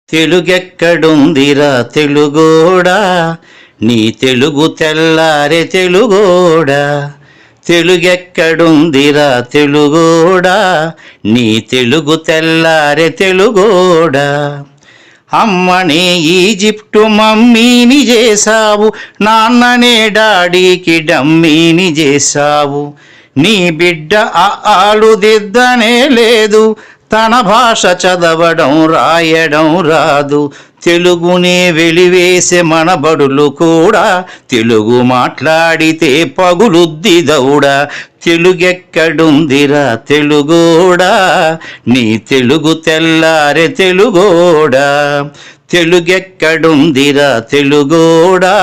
తెలుగెక్కడుందిరా తెలుగోడా, నీ తెలుగు తెల్లారె తెలుగోడా. తెలుగెక్కడుందిరా తెలుగోడా, నీ తెలుగు తెల్లారె తెలుగోడా. అమ్మనే ఈజిప్టు మమ్మీని చేసావు, నాన్ననే డాడీకి డమ్మీని చేసావు. నీ బిడ్డ ఆలు దిద్దనే లేదు, తన భాష చదవడం రాయడం రాదు. తెలుగునే వెలివేసే మన బడులు కూడా తెలుగు మాట్లాడితే పగులుద్ది దౌడా. తెలుగెక్కడుందిరా తెలుగోడా, నీ తెలుగు తెల్లారె తెలుగోడా. తెలుగెక్కడుందిరా తెలుగోడా,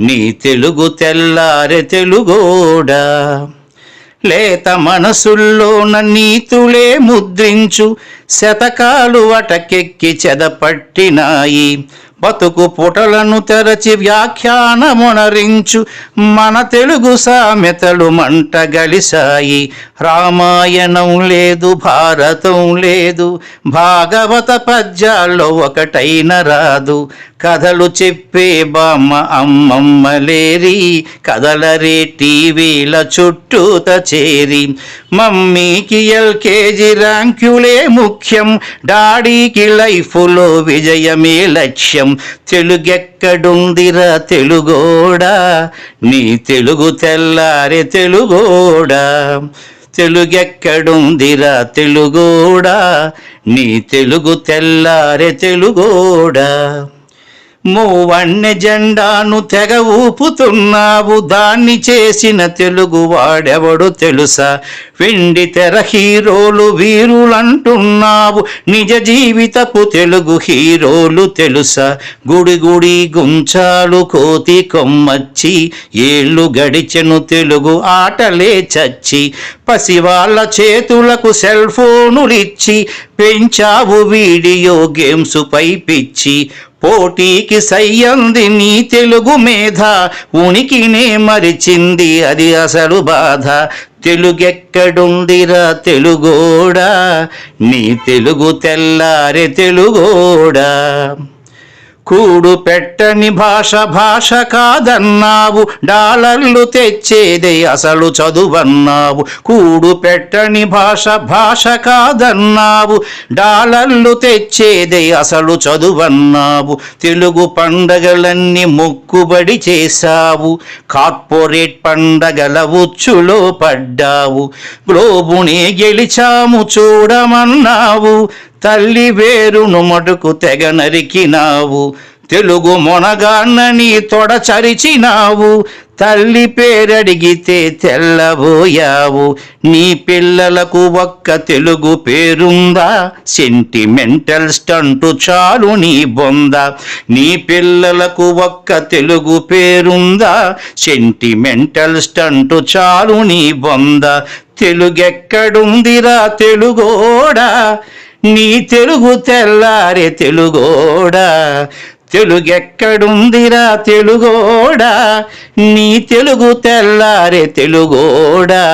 నీ తెలుగు తెల్లారె తెలుగోడా. లేత మనసుల్లోన నీతులే ముద్రించు, శతకాలు అటకెక్కి చెదపట్టినాయి. బతుకు పుటలను తెరచి వ్యాఖ్యానమునరించు, మన తెలుగు సామెతలు మంట గలిసాయి. రామాయణం లేదు, భారతం లేదు, భాగవత పద్యాల్లో ఒకటైన రాదు. కథలు చెప్పే బామ్మ అమ్మమ్మ లేరి, కథలరే టీవీల చుట్టూత చేరి. మమ్మీకి ఎల్కేజీ ర్యాంకులే ముఖ్యం, డాడీకి లైఫ్లో విజయమే లక్ష్యం. తెలుగెక్కడుందిరా తెలుగోడా, నీ తెలుగు తెల్లారె తెలుగోడా. తెలుగెక్కడుందిరా తెలుగోడా, నీ తెలుగు తెల్లారె తెలుగోడా. మూవన్నె జెండాను తెగ ఊపుతున్నావు, దాన్ని చేసిన తెలుగు వాడెవడు తెలుసా. వెండి తెర హీరోలు వీరులంటున్నావు, నిజ జీవితపు తెలుగు హీరోలు తెలుసా. గుడి గుడి గుంచాలు కోతి కొమ్మచ్చి, ఏళ్ళు గడిచెను తెలుగు ఆటలే చచ్చి. పసివాళ్ళ చేతులకు సెల్ ఫోనులిచ్చి, పెంచావు వీడియో గేమ్స్ పై పిచ్చి. పోటీకి సయ్యంది నీ తెలుగు మేధ, ఉనికినే మరిచింది అది అసలు బాధ. తెలుగెక్కడుందిరా తెలుగోడా, నీ తెలుగు తెల్లారె తెలుగోడా. కూడు పెట్టని భాష భాష కాదన్నావు, డాలర్లు తెచ్చేదే అసలు చదువన్నావు. కూడు పెట్టని భాష భాష కాదన్నావు, డాలర్లు తెచ్చేదే అసలు చదువన్నావు. తెలుగు పండగలన్నీ మొక్కుబడి చేశావు, కార్పొరేట్ పండగల ఉచ్చులో పడ్డావు. గ్లోబునే గెలిచాము చూడమన్నావు, తల్లి వేరును మటుకు తెగ నరికినావు. తెలుగు మొనగాన్నని తొడ చరిచినావు, తల్లి పేరడిగితే తెల్లబోయావు. నీ పిల్లలకు ఒక్క తెలుగు పేరుందా, సెంటిమెంటల్ స్టంటు చాలు నీ బొంద. నీ పిల్లలకు ఒక్క తెలుగు పేరుందా, సెంటిమెంటల్ స్టంటు చాలు నీ బొంద. తెలుగెక్కడుందిరా తెలుగోడా, నీ తెలుగు తెల్లారె తెలుగోడా. తెలుగెక్కడుందిరా తెలుగోడా, నీ తెలుగు తెల్లారె తెలుగోడా.